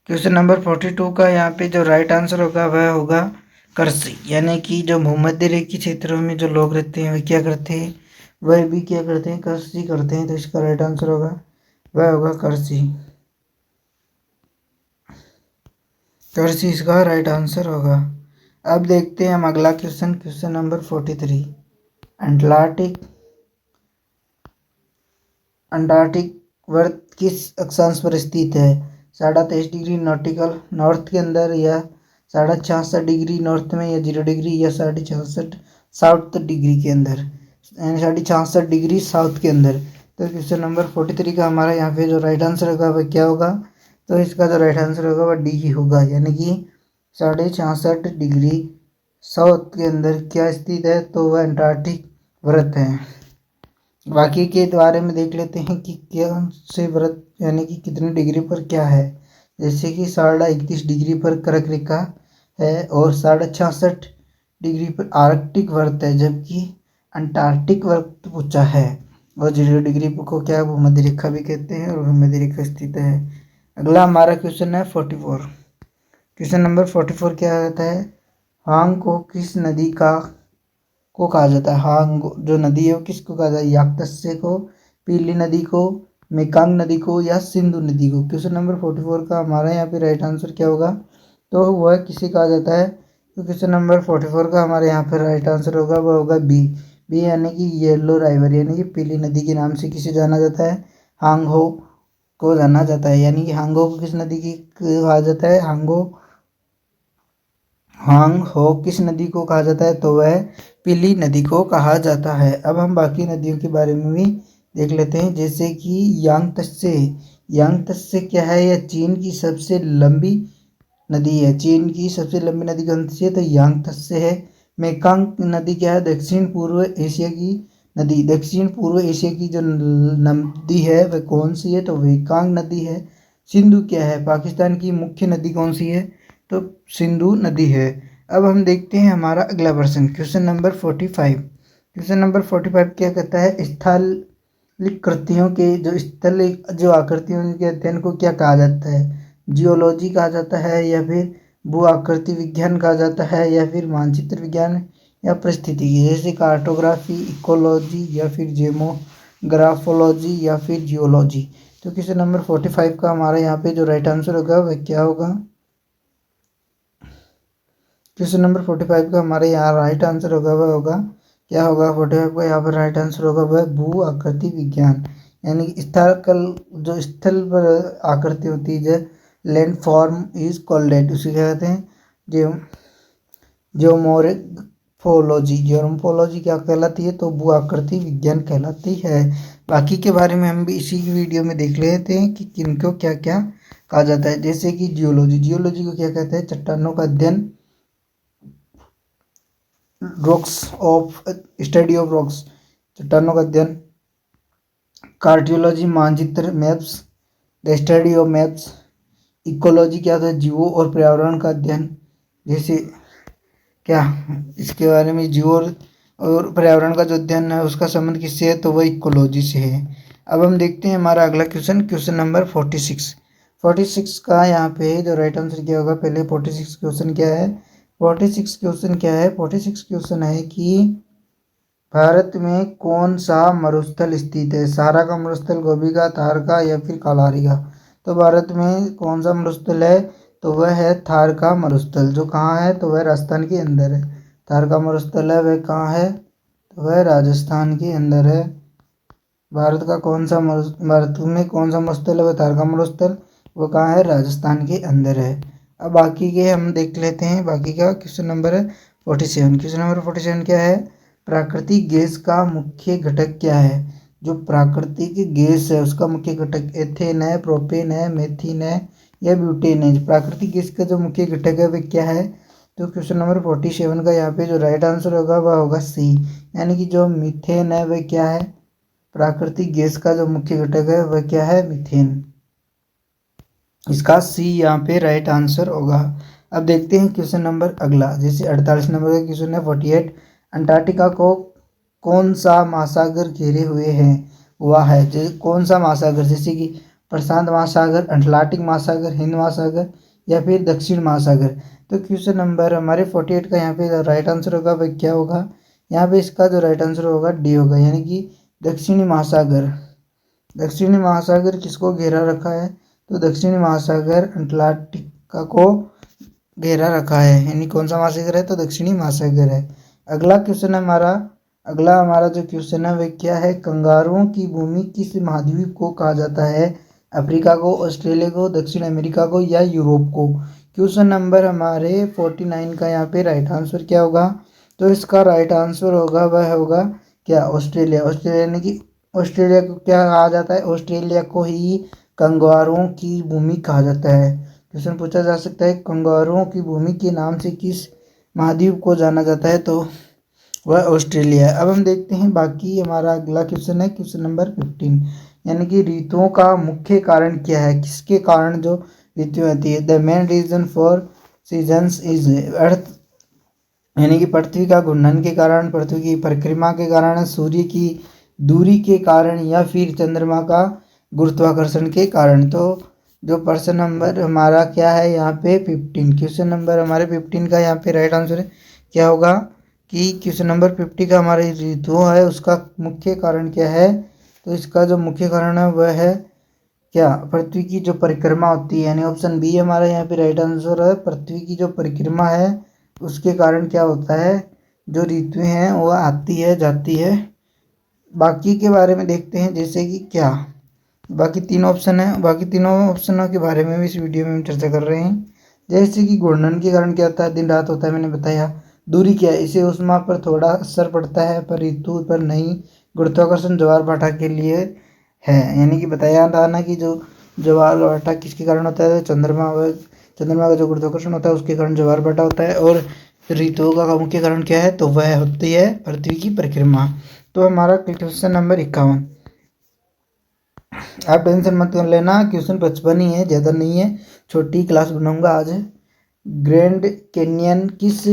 क्वेश्चन नंबर 42 का यहाँ पे जो राइट आंसर होगा वह होगा कृषि। यानी कि जो भूमध्य रेखी क्षेत्रों में जो लोग रहते हैं वे क्या करते हैं? वह भी क्या करते हैं? कृषि करते हैं। तो इसका राइट आंसर होगा वह होगा कृषि। कृषि इसका राइट आंसर होगा। अब देखते हैं हम अगला क्वेश्चन, क्वेश्चन नंबर 43। अंटार्कटिक वर्त किस अक्षांश पर स्थित है? 23.5 डिग्री नॉटिकल नॉर्थ के अंदर, या 66.5 डिग्री नॉर्थ में, या 0 डिग्री, या 66.5 साउथ डिग्री के अंदर, यानी 66.5 डिग्री साउथ के अंदर। तो क्वेश्चन नंबर 43 का हमारा यहाँ पे जो राइट आंसर होगा वह क्या होगा? तो इसका जो राइट आंसर होगा वह डी ही होगा, यानी कि 66.5 डिग्री साउथ के अंदर क्या स्थित है? तो वह अंटार्कटिक व्रत है। बाकी के बारे में देख लेते हैं कि कौन से व्रत यानी कि कितने डिग्री पर क्या है। जैसे कि 31.5 डिग्री पर कर्क रेखा है और 66.5 डिग्री पर आर्कटिक व्रत है, जबकि अंटार्कटिक व्रत पूछा है। और 0 डिग्री को क्या भूमध्य रेखा भी कहते हैं और भूमध्य रेखा स्थित है। अगला हमारा क्वेश्चन है 44। क्वेश्चन नंबर 44 क्या कहता है? हांग को किस नदी को कहा जाता है? हांग जो नदी है वो किसको कहा जाता है? याकत्से को, पीली नदी को, मेकांग नदी को, या सिंधु नदी को? क्वेश्चन नंबर 44 का हमारा यहाँ पे राइट आंसर क्या होगा? तो वह किसे कहा जाता है? तो क्वेश्चन नंबर 44 का हमारे यहाँ पे राइट आंसर होगा वह होगा बी। बी यानी कि येलो राइवर, यानी कि पीली नदी के नाम से किसे जाना जाता है? हांगहो को जाना जाता है। यानी कि हांगहो को किस नदी की कहा जाता है? हांग हो किस नदी को कहा जाता है? तो वह पीली नदी को कहा जाता है। अब हम बाकी नदियों के बारे में भी देख लेते हैं, जैसे कि यांगत्से। यांगत्से क्या है? यह चीन की सबसे लंबी नदी है। चीन की सबसे लंबी नदी कौन सी है? तो यांगत्से है। मेकांग नदी क्या है? दक्षिण पूर्व एशिया की नदी। दक्षिण पूर्व एशिया की जो नदी है वह कौन सी है? तो मेकांग नदी है। सिंधु क्या है? पाकिस्तान की मुख्य नदी कौन सी है? तो सिंधु नदी है। अब हम देखते हैं हमारा अगला प्रश्न, क्वेश्चन नंबर 45। क्वेश्चन नंबर 45 क्या कहता है? स्थलिक कृतियों के जो स्थल जो आकृतियों के अध्ययन को क्या कहा जाता है? जियोलॉजी कहा जाता है, या फिर भू आकृति विज्ञान कहा जाता है, या फिर मानचित्र विज्ञान, या परिस्थितिकी जैसे कार्टोग्राफी, इकोलॉजी, या फिर जेमोग्राफोलॉजी, या फिर जियोलॉजी? तो क्वेश्चन नंबर 45 का हमारा यहाँ पे जो राइट आंसर होगा वह क्या होगा? क्वेश्चन नंबर 45 का हमारे यहाँ राइट आंसर होगा वह होगा क्या होगा? 45 का यहाँ पर राइट आंसर होगा वह भू आकृति विज्ञान। यानी कि स्थल जो स्थल पर आकृति होती है, land form is called that, उसे क्या कहते हैं? जो जियोमोर्फोलॉजी। जियोमोर्फोलॉजी क्या कहलाती है? तो भू आकृति विज्ञान कहलाती है। बाकी के बारे में हम भी इसी वीडियो में देख लेते हैं कि किनको क्या क्या कहा जाता है। जैसे कि जियोलॉजी, जियोलॉजी को क्या कहते हैं? चट्टानों का अध्ययन, rocks of study of rocks, चट्टानों का अध्ययन। कार्टियोलॉजी मानचित्र, maps, the study of maps. Ecology क्या होता है? जीवों और पर्यावरण का अध्ययन। जैसे क्या इसके बारे में जीव और पर्यावरण का जो अध्ययन है उसका संबंध किससे है? तो वह इकोलॉजी से है। अब हम देखते हैं हमारा अगला क्वेश्चन, क्वेश्चन नंबर 46। 46 का यहाँ पे जो राइट आंसर क्या होगा? पहले 46 क्वेश्चन क्या है? 46 क्वेश्चन क्या है? 46 क्वेश्चन है कि भारत में कौन सा मरुस्थल स्थित है? सहारा का मरुस्थल, गोबी का, थार का, या फिर कालाहारी का? तो भारत में कौन सा मरुस्थल है? तो वह है थार का मरुस्थल। जो कहाँ है? तो वह राजस्थान के अंदर है। थार का मरुस्थल है वह कहाँ है? तो वह राजस्थान के अंदर है। भारत का कौन सा भारत में कौन सा मरुस्थल है? वह थार का मरुस्थल, वो कहाँ है? राजस्थान के अंदर है। अब बाकी के हम देख लेते हैं। बाकी का क्वेश्चन नंबर है 47। क्वेश्चन नंबर 47 क्या है? प्राकृतिक गैस का मुख्य घटक क्या है? जो प्राकृतिक गैस है उसका मुख्य घटक एथेन है, प्रोपेन है, मेथीन है, या ब्यूटेन है? प्राकृतिक गैस का जो मुख्य घटक है वह क्या है? तो क्वेश्चन नंबर 47 का यहाँ पे जो राइट आंसर होगा वह होगा सी। यानी कि जो मीथेन है वह क्या है? प्राकृतिक गैस का जो मुख्य घटक है वह क्या है? मीथेन। इसका सी यहाँ पे राइट आंसर होगा। अब देखते हैं क्वेश्चन नंबर अगला, जैसे 48 नंबर का क्वेश्चन है 48। अंटार्कटिका को कौन सा महासागर घेरे हुए हैं? वह है जैसे कौन सा महासागर, जैसे कि प्रशांत महासागर, अटलांटिक महासागर, हिंद महासागर या फिर दक्षिण महासागर। तो क्वेश्चन नंबर हमारे 48 का यहाँ पे राइट आंसर होगा वह क्या होगा? यहाँ पे इसका जो राइट आंसर होगा डी होगा, यानी कि दक्षिणी महासागर। दक्षिणी महासागर किसको घेरा रखा है? तो दक्षिणी महासागर अंटार्कटिका को घेरा रखा है, यानी कौन सा महासागर है? तो दक्षिणी महासागर है। अगला हमारा जो क्वेश्चन है वह क्या है? कंगारुओं की भूमि किस महाद्वीप को कहा जाता है? अफ्रीका को, ऑस्ट्रेलिया को, दक्षिण अमेरिका को या यूरोप को? क्वेश्चन नंबर हमारे 49 का यहाँ पे राइट आंसर क्या होगा? तो इसका राइट आंसर होगा वह होगा क्या? ऑस्ट्रेलिया। ऑस्ट्रेलिया यानी कि ऑस्ट्रेलिया को क्या कहा जाता है? ऑस्ट्रेलिया को ही कंगारुओं की भूमि कहा जाता है। क्वेश्चन पूछा जा सकता है कंगारुओं की भूमि के नाम से किस महाद्वीप को जाना जाता है? तो वह ऑस्ट्रेलिया है। अब हम देखते हैं बाकी हमारा अगला क्वेश्चन है क्वेश्चन नंबर 15, यानी कि ऋतुओं का मुख्य कारण क्या है? किसके कारण जो ऋतु आती है? The main reason for seasons is earth, यानी कि पृथ्वी का घूर्णन के कारण, पृथ्वी की परिक्रमा के कारण, सूर्य की दूरी के कारण या फिर चंद्रमा का गुरुत्वाकर्षण के कारण। तो जो प्रश्न नंबर हमारा क्या है यहाँ पे 15, क्वेश्चन नंबर हमारे 15 का यहाँ पे राइट आंसर क्या होगा कि क्वेश्चन नंबर 50 का हमारे ऋतुओं है उसका मुख्य कारण क्या है? तो इसका जो मुख्य कारण है वह है क्या? पृथ्वी की जो परिक्रमा होती है, यानी ऑप्शन बी हमारा यहाँ पे राइट आंसर है। पृथ्वी की जो परिक्रमा है उसके कारण क्या होता है? जो ऋतुएं हैं वह आती है जाती है। बाकी के बारे में देखते हैं, जैसे कि क्या बाकी तीन ऑप्शन है, बाकी तीनों ऑप्शनों के बारे में भी इस वीडियो में हम चर्चा कर रहे हैं। जैसे कि घूर्णन के कारण क्या होता है? दिन रात होता है, मैंने बताया। दूरी क्या है? इसे ऊष्मा पर थोड़ा असर पड़ता है पर ऋतु पर नहीं। गुरुत्वाकर्षण ज्वार भाटा के लिए है, यानी कि बताया था ना कि जो ज्वार भाटा किसके कारण होता है? चंद्रमा का जो गुरुत्वाकर्षण होता है उसके कारण ज्वार भाटा होता है। और ऋतुओं का मुख्य कारण क्या है? तो वह होती है पृथ्वी की परिक्रमा। तो हमारा क्वेश्चन नंबर 51, आप टेंशन मत कर लेना, क्वेश्चन 55 ही है, ज़्यादा नहीं है, छोटी क्लास बनाऊंगा आज। ग्रैंड कैनियन किस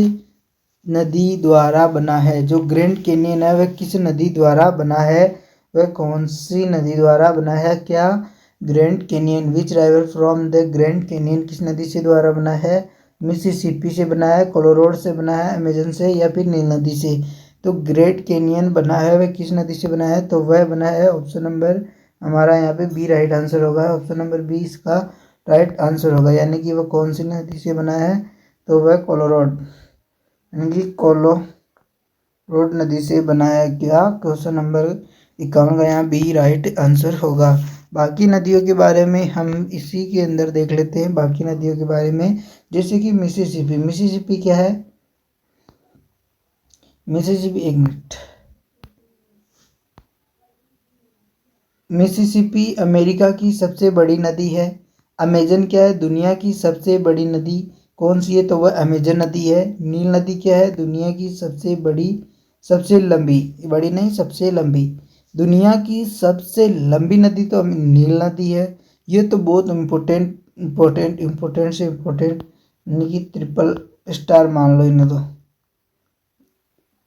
नदी द्वारा बना है? जो ग्रैंड कैनियन है वह किस नदी द्वारा बना है? वह कौन सी नदी द्वारा बना है? क्या grand canyon which राइवर from the grand canyon किस नदी से द्वारा बना है? मिसिसिपी से बना है, कोलोराडो से बना है, अमेजन से या फिर नील नदी से? तो ग्रेट कैनियन बना है वह किस नदी से बना है? तो वह बना है ऑप्शन नंबर हमारा यहाँ पे बी राइट आंसर होगा। ऑप्शन नंबर बी इसका राइट आंसर होगा, यानी कि वह कौन सी नदी से बना है? तो वह कोलोराडो, यानी कि कोलोराडो नदी से बना है। क्या क्वेश्चन नंबर 51 का यहाँ बी राइट आंसर होगा। बाकी नदियों के बारे में हम इसी के अंदर देख लेते हैं, बाकी नदियों के बारे में, जैसे कि मिसिसिपी। मिसिसिपी क्या है? मिसिसिपी, एक मिनट, मिसिसिपी अमेरिका की सबसे बड़ी नदी है। अमेजन क्या है? दुनिया की सबसे बड़ी नदी कौन सी है? तो वह अमेजन नदी है। नील नदी क्या है? दुनिया की सबसे बड़ी, सबसे लंबी, बड़ी नहीं सबसे लंबी, दुनिया की सबसे लंबी नदी तो नील नदी है। ये तो बहुत इम्पोर्टेंट से इम्पोर्टेंट, यानी कि ट्रिपल स्टार मान लो इन्हें तो।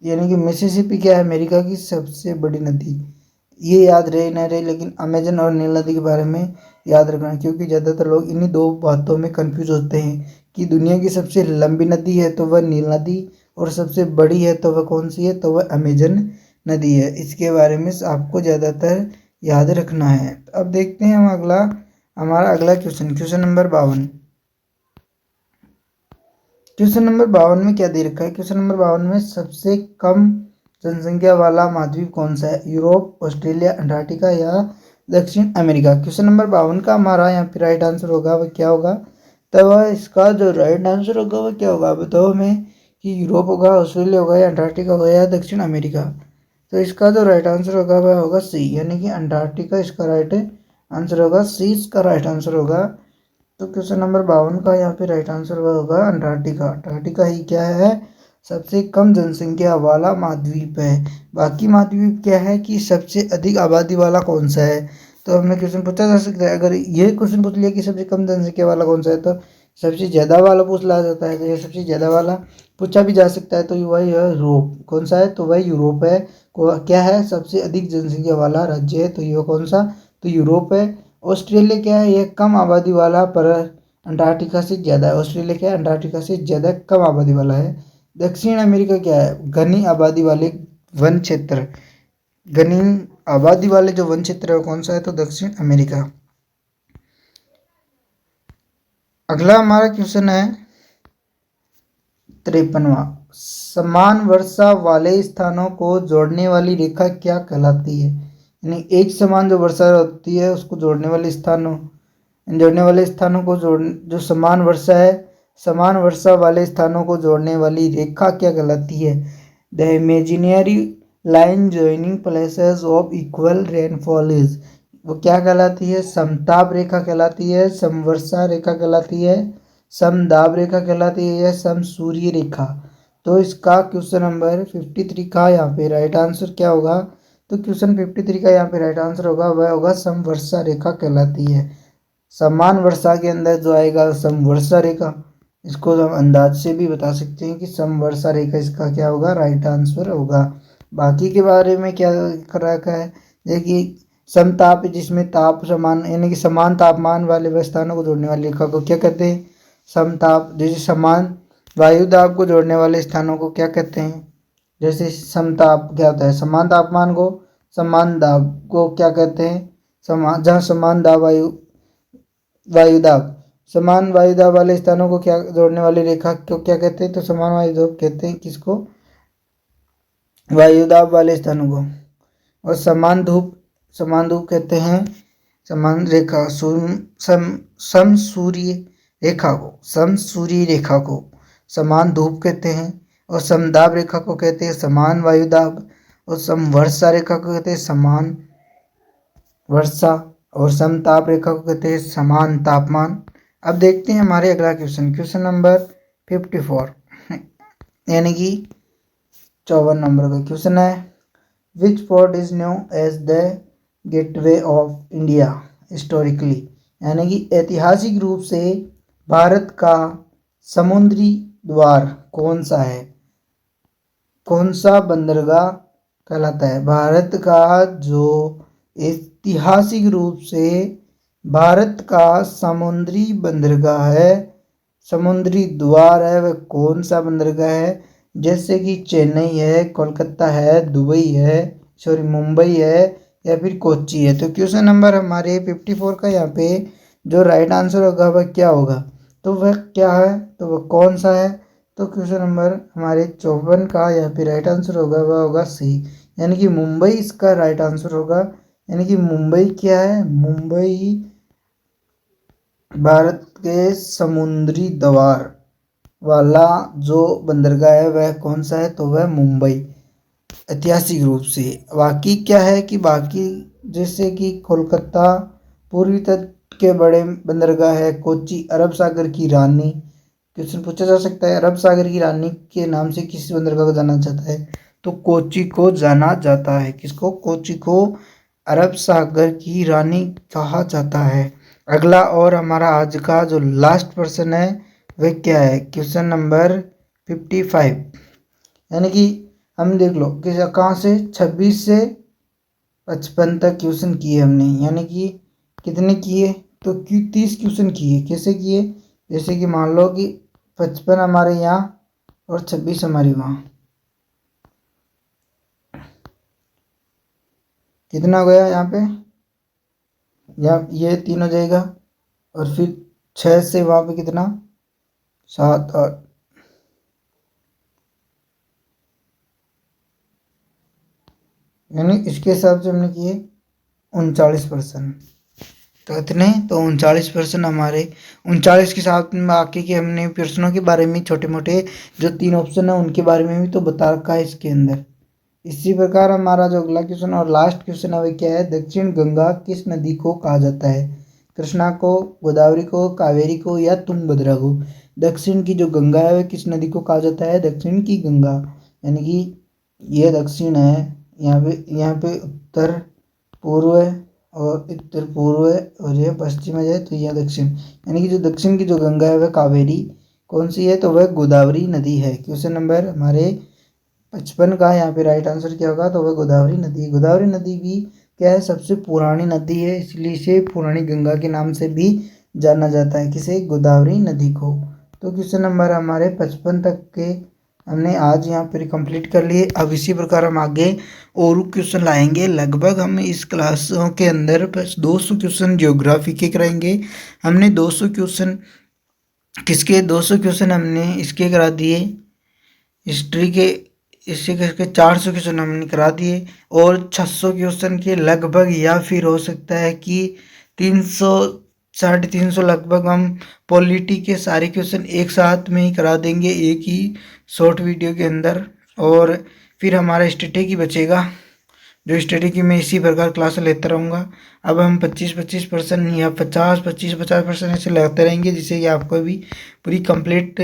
यानी कि मिसिसिपी क्या है? अमेरिका की सबसे बड़ी नदी। ये याद रहे ना रहे, लेकिन अमेजन और नील नदी के बारे में याद रखना, क्योंकि ज़्यादातर लोग इन्हीं दो बातों में कंफ्यूज होते हैं कि दुनिया की सबसे लंबी नदी है तो वह नील नदी, और सबसे बड़ी है तो वह कौन सी है? तो वह अमेजन नदी है। इसके बारे में आपको ज़्यादातर याद रखना है। अब देखते हैं हम हमारा अगला question, question number 52। Question number 52 में क्या दे रखा है? क्वेश्चन नंबर 52 में सबसे कम जनसंख्या वाला महाद्वीप कौन सा है? यूरोप, ऑस्ट्रेलिया, अंटार्कटिका या दक्षिण अमेरिका? क्वेश्चन नंबर 52 का हमारा यहाँ पे राइट आंसर होगा वह क्या होगा? तो वह इसका जो राइट आंसर होगा वह क्या होगा? बताओ हमें कि यूरोप होगा, ऑस्ट्रेलिया होगा या अंटार्कटिका होगा या दक्षिण अमेरिका? तो इसका जो राइट आंसर होगा वह होगा सी, यानी कि अंटार्कटिका इसका राइट आंसर होगा। सी इसका राइट आंसर होगा। तो क्वेश्चन नंबर 52 का यहाँ पे राइट आंसर होगा अंटार्कटिका। अंटार्कटिका ही क्या है? सबसे कम जनसंख्या वाला महाद्वीप है। बाकी महाद्वीप क्या है कि सबसे अधिक आबादी वाला कौन सा है? तो हमें क्वेश्चन पूछा जा सकता है, अगर ये क्वेश्चन पूछ लिया कि सबसे कम जनसंख्या वाला कौन सा है, तो सबसे ज़्यादा वाला पूछा जाता है, तो ये सबसे ज़्यादा वाला पूछा भी जा सकता है। तो वह यूरोप कौन सा है, तो वह यूरोप है। क्या है, सबसे अधिक जनसंख्या वाला राज्य है, तो यह कौन सा, तो यूरोप है। ऑस्ट्रेलिया क्या है, यह कम आबादी वाला पर अंटार्कटिका से ज़्यादा है। ऑस्ट्रेलिया क्या है, अंटार्कटिका से ज़्यादा कम आबादी वाला है। दक्षिण अमेरिका क्या है, घनी आबादी वाले वन क्षेत्र, घनी आबादी वाले जो वन क्षेत्र है वो कौन सा है, तो दक्षिण अमेरिका। अगला हमारा क्वेश्चन है 53वां, समान वर्षा वाले स्थानों को जोड़ने वाली रेखा क्या कहलाती है। यानी एक समान जो वर्षा होती है उसको जोड़ने वाले स्थानों को जो समान वर्षा है, समान वर्षा वाले स्थानों को जोड़ने वाली रेखा क्या कहलाती है। The imaginary line joining places of equal rainfall is, वो क्या कहलाती है, समताप रेखा कहलाती है, समवर्षा रेखा कहलाती है, समदाब रेखा कहलाती है, या समसूर्य रेखा। तो इसका क्वेश्चन नंबर 53 का यहाँ पे राइट आंसर क्या होगा, तो क्वेश्चन 53 का यहाँ पे राइट आंसर होगा वह होगा समवर्षा रेखा कहलाती है। समान वर्षा के अंदर जो आएगा समवर्षा रेखा, इसको हम अंदाज से भी बता सकते हैं कि समवर्षा रेखा इसका क्या होगा, राइट आंसर होगा। बाकी के बारे में क्या कर रखा है, देखिए समताप जिसमें ताप समान यानी कि समान तापमान वाले स्थानों को जोड़ने वाली रेखा को क्या कहते हैं, समताप। जैसे समान वायुदाब को जोड़ने वाले स्थानों को क्या कहते हैं, जैसे समताप क्या होता है, समान तापमान को, समान दाब को क्या कहते हैं, समान जहाँ समान दाब वायुदाब, समान वायुदाब वाले स्थानों को क्या जोड़ने वाली रेखा को क्या कहते हैं, तो समान वायुदाब कहते हैं किसको, वायुदाब वाले स्थानों को। और समान धूप कहते हैं समान रेखा समसूर्य रेखा को, समसूर्य रेखा को समान धूप कहते हैं। और समदाब रेखा को कहते हैं समान वायुदाब। और समवर्षा रेखा को कहते हैं समान वर्षा। और समताप रेखा को कहते हैं समान तापमान। अब देखते हैं हमारे अगला क्वेश्चन नंबर 54 यानी कि 54 नंबर का क्वेश्चन है, विच port is new age the gateway of India historically, यानी कि ऐतिहासिक रूप से भारत का समुद्री द्वार कौन सा है, कौन सा बंदरगाह कहलाता है। भारत का जो ऐतिहासिक रूप से भारत का समुद्री बंदरगाह है, समुद्री द्वार है, वह कौन सा बंदरगाह है। जैसे कि चेन्नई है, कोलकाता है, दुबई है, सॉरी मुंबई है, या फिर कोच्चि है। तो क्वेश्चन नंबर हमारे 54 का यहाँ पे जो राइट आंसर होगा वह क्या होगा, तो वह क्या है, तो वह कौन सा है। तो क्वेश्चन नंबर हमारे 54 का यहाँ पे राइट आंसर होगा वह होगा सी, यानी कि मुंबई इसका राइट आंसर होगा। यानी कि मुंबई क्या है, मुंबई भारत के समुद्री द्वार वाला जो बंदरगाह है वह कौन सा है, तो वह मुंबई ऐतिहासिक रूप से। बाकी क्या है कि बाकी जैसे कि कोलकाता पूर्वी तट के बड़े बंदरगाह है, कोच्चि अरब सागर की रानी, क्वेश्चन पूछा जा सकता है अरब सागर की रानी के नाम से किस बंदरगाह को जाना जाता है, तो कोच्चि को जाना जाता है। किसको, कोच्चि को अरब सागर की रानी कहा जाता है। अगला और हमारा आज का जो लास्ट प्रश्न है वह क्या है, क्वेश्चन नंबर 55 यानी कि हम देख लो कि कहाँ से 26 से 55 तक क्वेश्चन किए हमने, यानी कि कितने किए, तो 30 क्वेश्चन किए। कैसे किए, जैसे कि मान लो कि 55 हमारे यहाँ और 26 हमारे वहाँ, कितना हो गया यहाँ पे, यहाँ ये 3 हो जाएगा, और फिर 6 से वहाँ पे कितना 7 8, यानी इसके हिसाब से हमने किए 39%। तो इतने, तो 39% हमारे 39 के साथ में बाकी के हमने प्रश्नों के बारे में छोटे मोटे जो 3 ऑप्शन है उनके बारे में भी तो बता रखा है इसके अंदर। इसी प्रकार हमारा जो अगला क्वेश्चन और लास्ट क्वेश्चन है वह क्या है, दक्षिण गंगा किस नदी को कहा जाता है, कृष्णा को, गोदावरी को, कावेरी को, या तुंगभद्रा को। दक्षिण की जो गंगा है वह किस नदी को कहा जाता है, दक्षिण की गंगा, यानी कि यह दक्षिण है, यहाँ पे उत्तर पूर्व और उत्तर पूर्व है, और यह पश्चिम में जाए तो यह दक्षिण, यानी कि जो दक्षिण की जो गंगा है वह कावेरी कौन सी है, तो वह गोदावरी नदी है। क्वेश्चन नंबर हमारे 55 का यहाँ पे राइट आंसर क्या होगा, तो वह गोदावरी नदी। गोदावरी नदी भी क्या है, सबसे पुरानी नदी है, इसलिए इसे पुरानी गंगा के नाम से भी जाना जाता है, किसे, गोदावरी नदी को। तो क्वेश्चन नंबर हमारे 55 तक के हमने आज यहाँ पर कंप्लीट कर लिए। अब इसी प्रकार हम आगे और क्वेश्चन लाएंगे। लगभग हम इस क्लासों के अंदर बस 200 क्वेश्चन ज्योग्राफी के कराएंगे। हमने 200 क्वेश्चन किसके, 200 क्वेश्चन हमने इसके करा दिए हिस्ट्री के, इससे करके 400 क्वेश्चन हमने करा दिए, और 600 क्वेश्चन के लगभग, या फिर हो सकता है कि 300 350 लगभग हम पॉलिटी के सारे क्वेश्चन एक साथ में ही करा देंगे एक ही शॉर्ट वीडियो के अंदर। और फिर हमारा स्टैटिक ही बचेगा, जो स्टडी की मैं इसी प्रकार क्लास लेता रहूँगा। अब हम 25% या 50% ऐसे लगाते रहेंगे, जिससे कि आपको भी पूरी कंप्लीट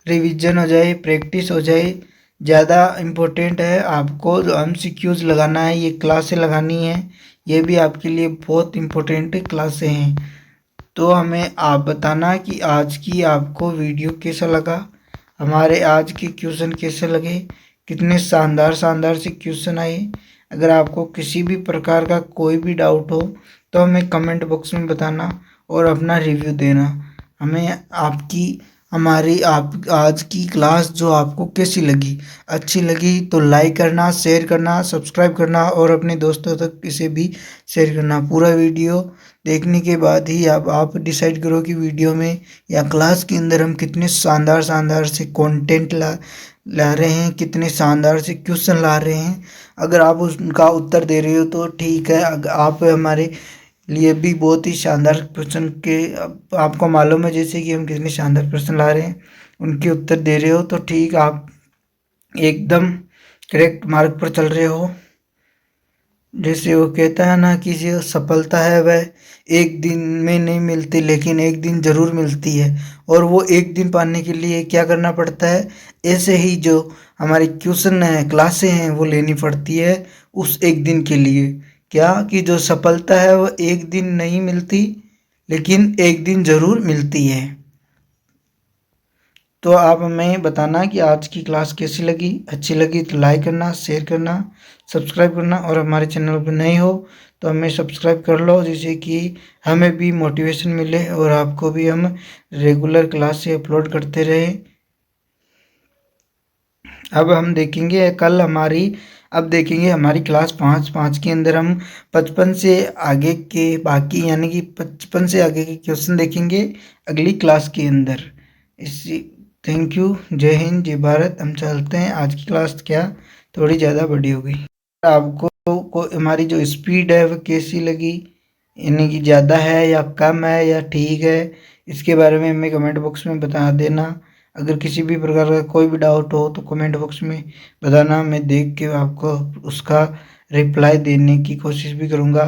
रिवीजन हो जाए, प्रैक्टिस हो जाए। ज़्यादा इम्पोर्टेंट है आपको जो MCQs लगाना है, ये क्लासें लगानी है, ये भी आपके लिए बहुत इम्पोर्टेंट क्लासें हैं। तो हमें आप बताना कि आज की आपको वीडियो कैसा लगा, हमारे आज के क्वेश्चन कैसे लगे, कितने शानदार शानदार से क्वेश्चन आए। अगर आपको किसी भी प्रकार का कोई भी डाउट हो तो हमें कमेंट बॉक्स में बताना और अपना रिव्यू देना। हमें आपकी हमारी आप आज की क्लास जो आपको कैसी लगी, अच्छी लगी तो लाइक करना, शेयर करना, सब्सक्राइब करना और अपने दोस्तों तक इसे भी शेयर करना। पूरा वीडियो देखने के बाद ही आप डिसाइड करो कि वीडियो में या क्लास के अंदर हम कितने शानदार शानदार से कंटेंट ला रहे हैं, कितने शानदार से क्वेश्चन ला रहे हैं। अगर आप उनका उत्तर दे रहे हो तो ठीक है, अगर आप हमारे लिए भी बहुत ही शानदार क्वेश्चन के आपको मालूम है जैसे कि हम कितने शानदार प्रश्न ला रहे हैं, उनके उत्तर दे रहे हो तो ठीक, आप एकदम करेक्ट मार्ग पर चल रहे हो। जैसे वो कहता है ना कि जो सफलता है वह एक दिन में नहीं मिलती, लेकिन एक दिन ज़रूर मिलती है, और वो एक दिन पाने के लिए क्या करना पड़ता है, ऐसे ही जो हमारी क्वेश्चन है, क्लासें हैं, वो लेनी पड़ती है उस एक दिन के लिए। क्या कि जो सफलता है वो एक दिन नहीं मिलती, लेकिन एक दिन ज़रूर मिलती है। तो आप हमें बताना कि आज की क्लास कैसी लगी, अच्छी लगी तो लाइक करना, शेयर करना, सब्सक्राइब करना, और हमारे चैनल पर नए हो तो हमें सब्सक्राइब कर लो, जिससे कि हमें भी मोटिवेशन मिले और आपको भी हम रेगुलर क्लास से अपलोड करते रहें। अब हम देखेंगे कल हमारी अब देखेंगे हमारी क्लास 5 के अंदर हम 55 से आगे के बाकी, यानी कि 55 से आगे के क्वेश्चन देखेंगे अगली क्लास के अंदर। इसी थैंक यू, जय हिंद, जय भारत। हम चलते हैं, आज की क्लास क्या थोड़ी ज़्यादा बड़ी हो गई। आपको हमारी जो स्पीड है वह कैसी लगी, यानी कि ज़्यादा है या कम है या ठीक है, इसके बारे में हमें कमेंट बॉक्स में बता देना। अगर किसी भी प्रकार का कोई भी डाउट हो तो कमेंट बॉक्स में बताना, मैं देख के आपको उसका रिप्लाई देने की कोशिश भी करूँगा।